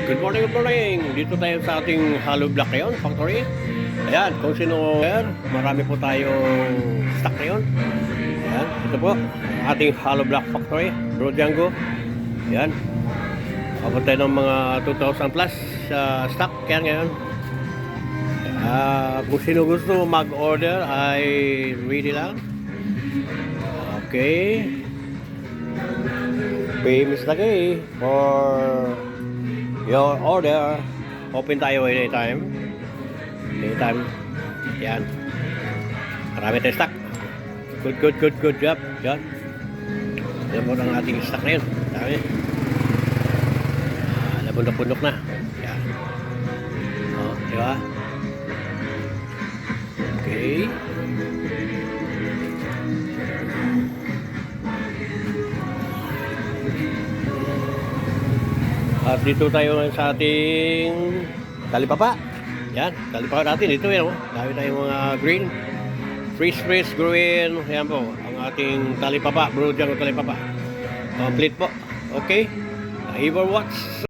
Good morning, good morning. Dito tayo sa ating hollow block ngayon, factory. Ayan, kung sino, marami po tayong stock ngayon. Ayan, ito po, ating hollow block factory, Bro Django. Ayan, abot tayo ng mga 2,000 plus stock kaya ngayon. Kung sino gusto mag-order ay ready lang. Okay. Famous lagi for your order. Open tayo anytime. Anytime. Yan. Marami tayong stock. Good job. Yan. Yan po ang ating stock na yun. Dami. Nabundok-bundok na. Yan. O, di ba? Okay. At dito tayo sa ating talipapa. Yan, talipapa natin. Dito yan, dami tayong mga green. Fresh green. Yan po, ang ating talipapa. Bro Django talipapa. Complete po. Okay. Overwatch.